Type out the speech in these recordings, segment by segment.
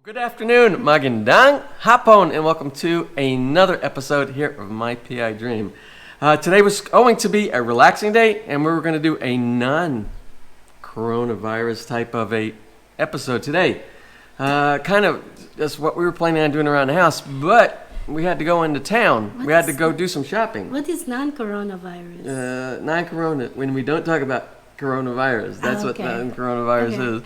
Good afternoon, magandang hapon, and welcome to another episode here of My PI Dream. Today was going to be a relaxing day, and we were going to do a non-coronavirus type of a episode today. Kind of just what we were planning on doing around the house, but we had to go into town. We had to go do some shopping. What is non-coronavirus? Non-corona, when we don't talk about coronavirus. That's what coronavirus is.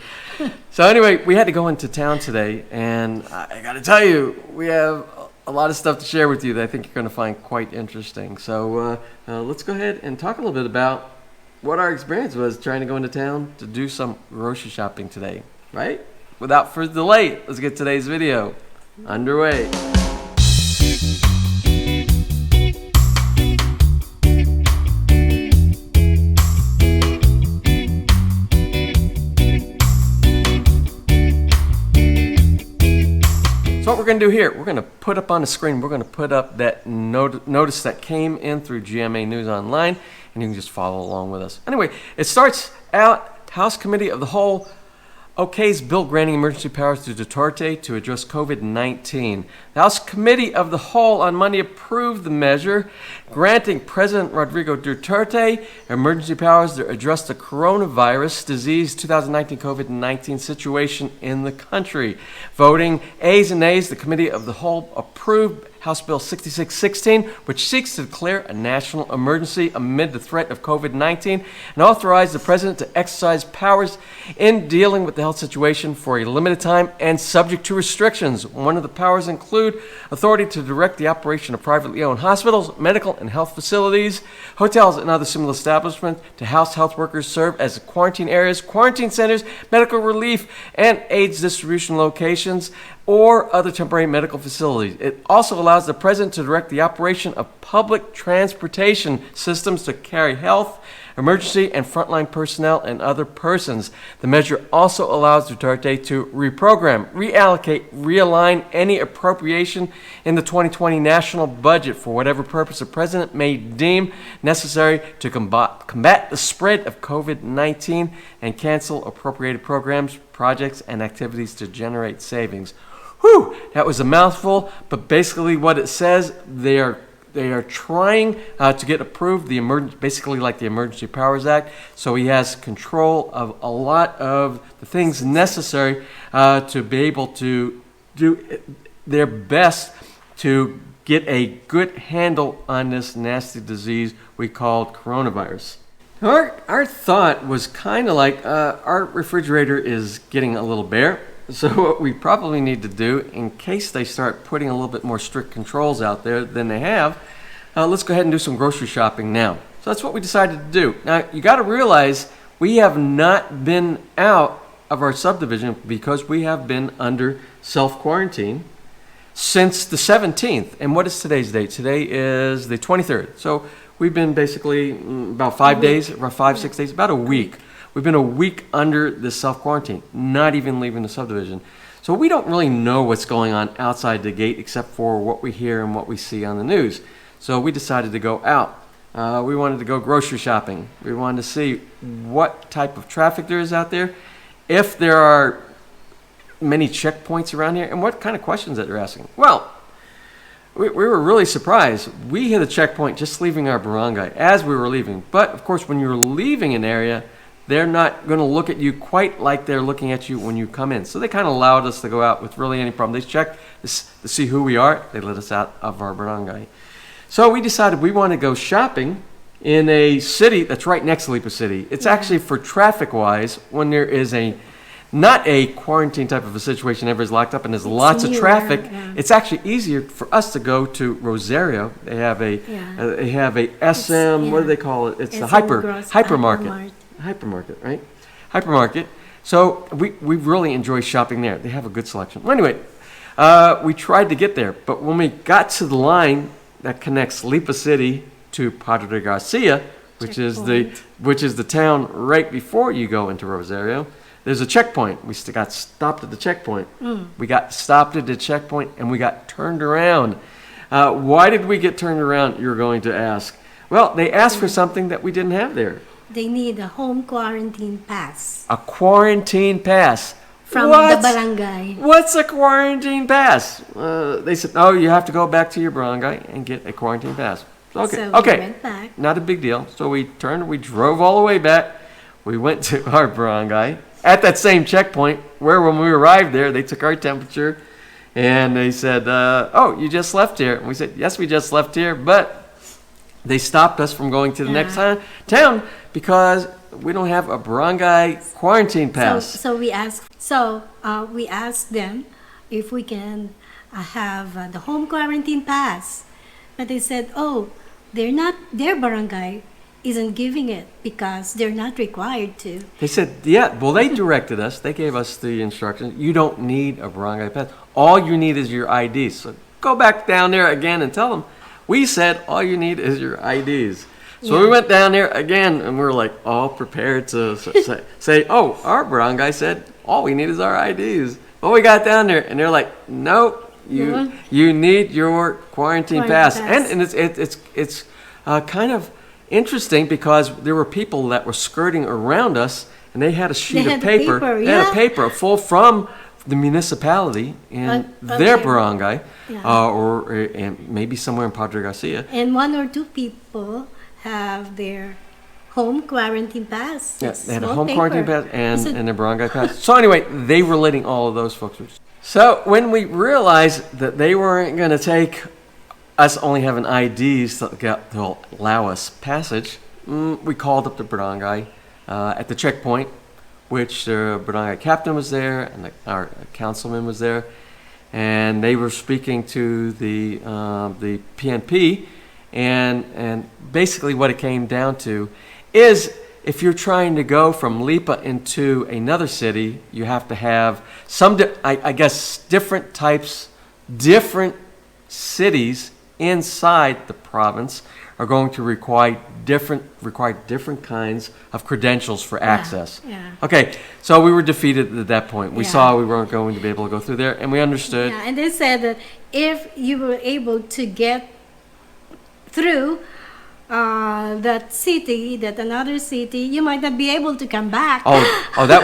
So anyway, we had to go into town today, and I got to tell you, we have a lot of stuff to share with you that I think you're going to find quite interesting. So let's go ahead and talk a little bit about what our experience was trying to go into town to do some grocery shopping today, right? Without further delay, let's get today's video underway. So what we're going to do here, we're going to put up on the screen, we're going to put up that notice that came in through GMA News Online, and you can just follow along with us. Anyway, it starts out, House Committee of the Whole okays bill granting emergency powers to Duterte to address COVID-19. The House Committee of the Whole on Monday approved the measure granting President Rodrigo Duterte emergency powers to address the coronavirus disease 2019 COVID-19 situation in the country. Voting ayes and nays, the Committee of the Whole approved House Bill 6616, which seeks to declare a national emergency amid the threat of COVID-19 and authorize the President to exercise powers in dealing with the health situation for a limited time and subject to restrictions. One of the powers include authority to direct the operation of privately owned hospitals, medical and health facilities, hotels, and other similar establishments to house health workers serve as quarantine areas, quarantine centers, medical relief, and AIDS distribution locations, or other temporary medical facilities. It also allows the President to direct the operation of public transportation systems to carry health, emergency, and frontline personnel and other persons. The measure also allows Duterte to reprogram, reallocate, realign any appropriation in the 2020 national budget for whatever purpose the President may deem necessary to combat the spread of COVID-19 and cancel appropriated programs, projects, and activities to generate savings. Whew, that was a mouthful, but basically what it says, they are trying to get approved basically like the Emergency Powers Act, so he has control of a lot of the things necessary to be able to do their best to get a good handle on this nasty disease we called coronavirus. Our thought was kind of like our refrigerator is getting a little bare. So what we probably need to do, in case they start putting a little bit more strict controls out there than they have, let's go ahead and do some grocery shopping now. So that's what we decided to do. Now, you got to realize we have not been out of our subdivision because we have been under self-quarantine since the 17th. And what is today's date? Today is the 23rd. So we've been basically about 5 days, about 5-6 days, about a week. We've been a week under this self-quarantine, not even leaving the subdivision. So we don't really know what's going on outside the gate except for what we hear and what we see on the news. So we decided to go out. We wanted to go grocery shopping. We wanted to see what type of traffic there is out there, if there are many checkpoints around here, and what kind of questions that they're asking. Well, we were really surprised. We hit a checkpoint just leaving our barangay as we were leaving. But, of course, when you're leaving an area, they're not going to look at you quite like they're looking at you when you come in. So they kind of allowed us to go out with really any problem. They checked to see who we are. They let us out of our barangay. So we decided we want to go shopping in a city that's right next to Lipa City. It's actually for traffic-wise, when there is not a quarantine type of a situation, everybody's locked up and there's lots of traffic, it's actually easier for us to go to Rosario. They have a SM, what do they call it? It's a hypermarket. Hypermarket, right? Hypermarket. So we really enjoy shopping there. They have a good selection. Well, anyway, we tried to get there, but when we got to the line that connects Lipa City to Padre Garcia, which is the town right before you go into Rosario, there's a checkpoint. We got stopped at the checkpoint. We got stopped at the checkpoint and we got turned around. Why did we get turned around, you're going to ask? Well, they asked for something that we didn't have there. They need a home quarantine pass. A quarantine pass from What? the barangay. What's a quarantine pass? They said, oh, you have to go back to your barangay and get a quarantine pass. Okay, So we okay, went back. not a big deal. So we drove all the way back. We went to our barangay at that same checkpoint where when we arrived there, they took our temperature and they said, oh, you just left here. And we said, yes, we just left here, but they stopped us from going to the next town because we don't have a barangay quarantine pass. So we asked them if we can have the home quarantine pass, but they said, oh, their barangay isn't giving it because they're not required to. They said, yeah, well, they directed us. They gave us the instructions. You don't need a barangay pass. All you need is your IDs. So go back down there again and tell them, we said all you need is your IDs. So we went down there again, and we were like all prepared to say, oh, our barangay said all we need is our IDs. Well, we got down there, and they're like, no, you need your quarantine pass. And it's kind of interesting because there were people that were skirting around us, and they had a sheet of paper. They had a paper full from the municipality in their barangay, and maybe somewhere in Padre Garcia. And one or two people have their home quarantine pass. Yeah, they had a home quarantine pass and a barangay pass. So anyway, they were letting all of those folks. So when we realized that they weren't going to take us only having IDs to allow us passage, we called up the barangay at the checkpoint, which the barangay captain was there and our councilman was there, and they were speaking to the PNP, and basically what it came down to is if you're trying to go from Lipa into another city, you have to have I guess different cities inside the province are going to require different kinds of credentials for access. Yeah. Okay, so we were defeated at that point. We saw we weren't going to be able to go through there, and we understood. Yeah, and they said that if you were able to get through that another city, you might not be able to come back. Oh, that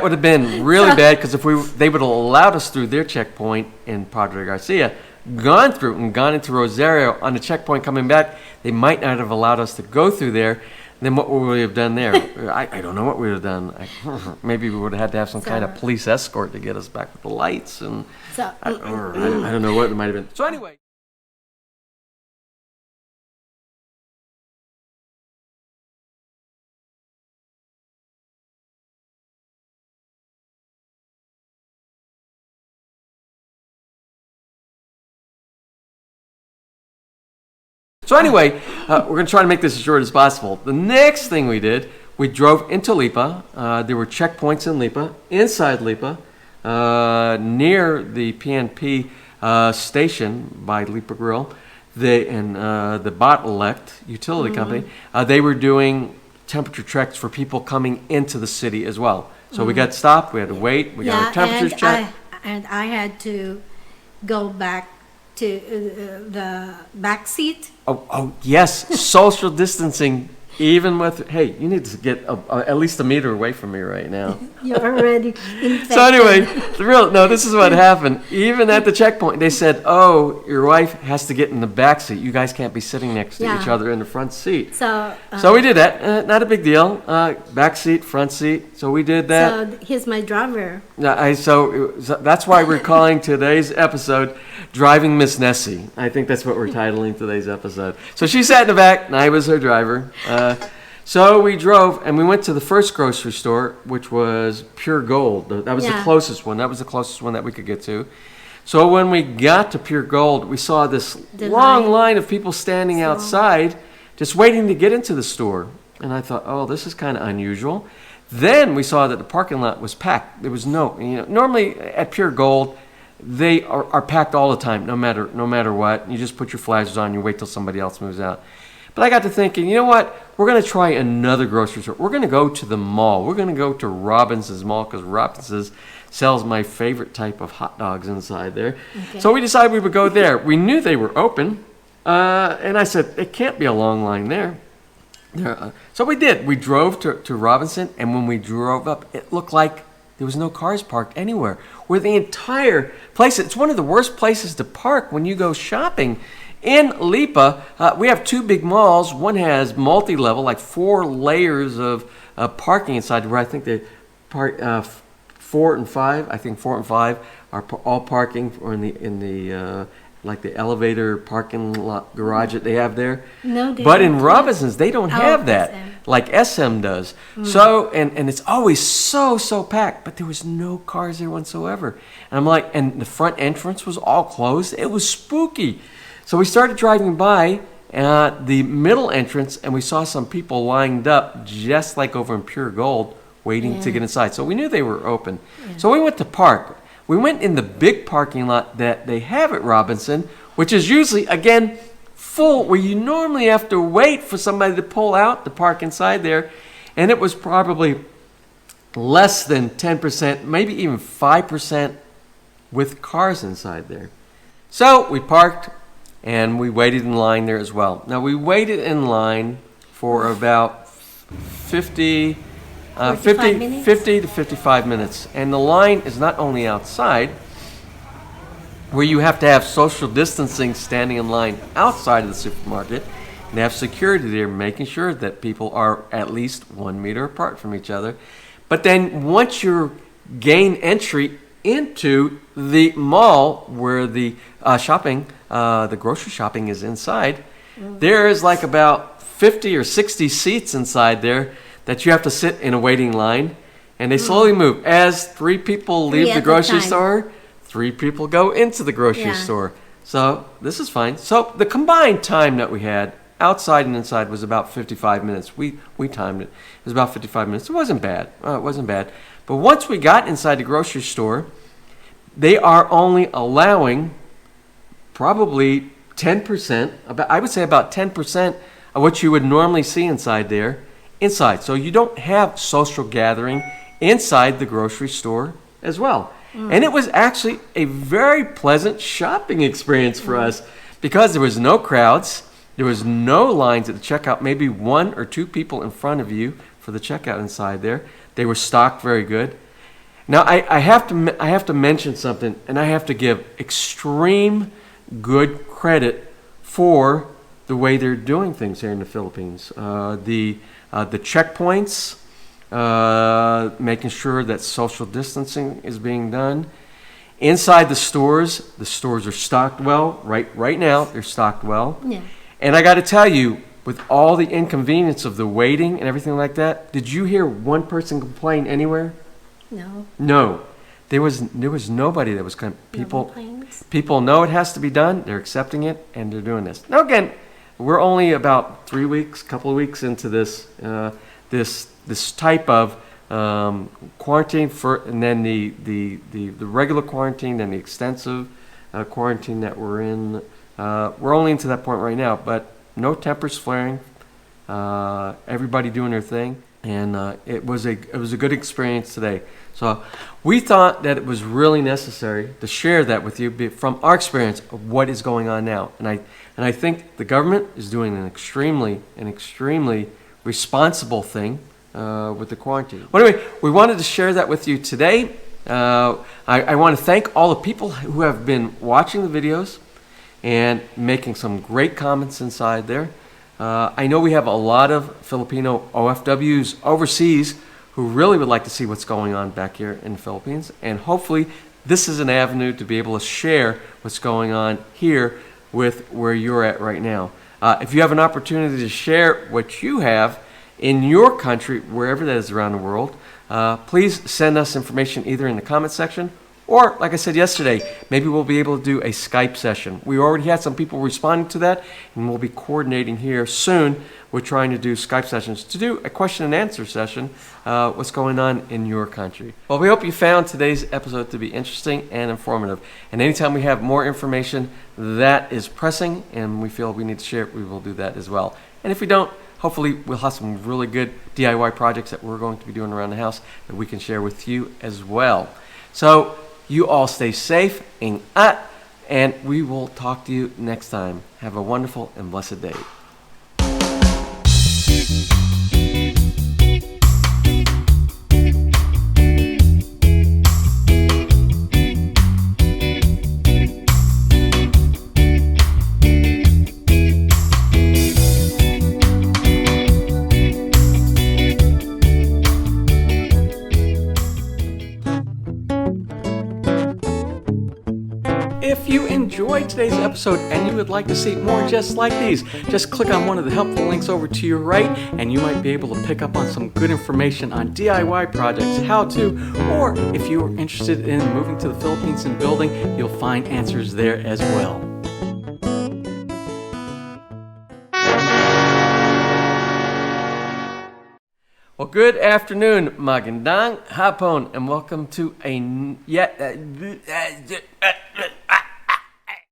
would have been really bad because if they would have allowed us through their checkpoint in Padre Garcia, gone through and gone into Rosario on the checkpoint coming back, they might not have allowed us to go through there. Then what would we have done there? I don't know what we would have done. Maybe we would have had to have some kind of police escort to get us back with the lights, and I don't know what it might have been. So anyway. We're going to try to make this as short as possible. The next thing we did, we drove into Lipa. There were checkpoints in Lipa, inside Lipa, near the PNP station by Lipa Grill, the Bot-Elect utility company. They were doing temperature checks for people coming into the city as well. So we got stopped, we had to wait, we got our temperatures checked. And I had to go back to the back seat. Oh yes, social distancing. Even with, hey, you need to get at least a meter away from me right now. You're already infected. So anyway, this is what happened. Even at the checkpoint, they said, oh, your wife has to get in the back seat. You guys can't be sitting next to each other in the front seat. So we did that. Not a big deal. Back seat, front seat. So we did that. So he's my driver. So that's why we're calling today's episode Driving Miss Necie. I think that's what we're titling today's episode. So she sat in the back, and I was her driver. So we drove, and we went to the first grocery store, which was Pure Gold. That was the closest one. That was the closest one that we could get to. So when we got to Pure Gold, we saw this long line of people standing outside, just waiting to get into the store. And I thought, oh, this is kind of unusual. Then we saw that the parking lot was packed. There was normally at Pure Gold, they are packed all the time, no matter what. You just put your flashers on, you wait till somebody else moves out. But I got to thinking, you know what? We're going to try another grocery store. We're going to go to the mall. We're going to go to Robinson's Mall because Robinson's sells my favorite type of hot dogs inside there. Okay. So we decided we would go there. We knew they were open. And I said, it can't be a long line there. So we did. We drove to Robinson. And when we drove up, it looked like there was no cars parked anywhere. Where the entire place, it's one of the worst places to park when you go shopping. In Lipa, we have two big malls. One has multi-level, like 4 layers of parking inside, where I think they park 4 and 5. I think 4 and 5 are all parking or in the like the elevator parking lot garage that they have there. No, they but don't. in Robinson's, they don't have that, SM. like SM does. So, and it's always so packed, but there was no cars there whatsoever. And I'm like, and the front entrance was all closed. It was spooky. So we started driving by the middle entrance, and we saw some people lined up, just like over in Pure Gold, waiting to get inside. So we knew they were open. Yeah. So we went to park. We went in the big parking lot that they have at Robinson, which is usually, again, full, where you normally have to wait for somebody to pull out to park inside there. And it was probably less than 10%, maybe even 5% with cars inside there. So we parked and we waited in line there as well. Now we waited in line for about 50 to 55 minutes. And the line is not only outside, where you have to have social distancing standing in line outside of the supermarket, and have security there making sure that people are at least 1 meter apart from each other. But then once you gain entry into the mall where the the grocery shopping is inside, there is like about 50 or 60 seats inside there that you have to sit in a waiting line, and they slowly move. As 3 people leave the grocery store, 3 people go into the grocery store. So this is fine. So the combined time that we had outside and inside was about 55 minutes. We timed it. It was about 55 minutes. It wasn't bad. But once we got inside the grocery store, they are only allowing probably 10%, I would say about 10% of what you would normally see inside there. Inside. So you don't have social gathering inside the grocery store as well. And it was actually a very pleasant shopping experience for us, because there was no crowds, there was no lines at the checkout, maybe 1 or 2 people in front of you for the checkout inside there. They were stocked very good. Now I have to mention something, and I have to give extreme good credit for the way they're doing things here in the Philippines. The checkpoints, making sure that social distancing is being done. Inside the stores are stocked well. Right now, they're stocked well. Yeah. And I got to tell you, with all the inconvenience of the waiting and everything like that, did you hear one person complain anywhere? No. There was nobody that was people know it has to be done. They're accepting it, and they're doing this. Now again, we're only about 3 weeks, couple of weeks into this this type of quarantine, and then the regular quarantine, and the extensive quarantine that we're in. We're only into that point right now, but no tempers flaring. Everybody doing their thing, and it was a good experience today. So we thought that it was really necessary to share that with you from our experience of what is going on now. And I think the government is doing an extremely responsible thing with the quarantine. Well, anyway, we wanted to share that with you today. I want to thank all the people who have been watching the videos and making some great comments inside there. I know we have a lot of Filipino OFWs overseas who really would like to see what's going on back here in the Philippines. And hopefully this is an avenue to be able to share what's going on here with where you're at right now. If you have an opportunity to share what you have in your country, wherever that is around the world, please send us information either in the comment section, or, like I said yesterday, maybe we'll be able to do a Skype session. We already had some people responding to that, and we'll be coordinating here soon. We're trying to do Skype sessions to do a question and answer session, what's going on in your country. Well, we hope you found today's episode to be interesting and informative. And anytime we have more information that is pressing and we feel we need to share it, we will do that as well. And if we don't, hopefully we'll have some really good DIY projects that we're going to be doing around the house that we can share with you as well. So you all stay safe and we will talk to you next time. Have a wonderful and blessed day. enjoyed today's episode and you would like to see more just like these, just click on one of the helpful links over to your right and you might be able to pick up on some good information on DIY projects, how to, or if you are interested in moving to the Philippines and building, you'll find answers there as well. Well, good afternoon, magandang hapon, and welcome to a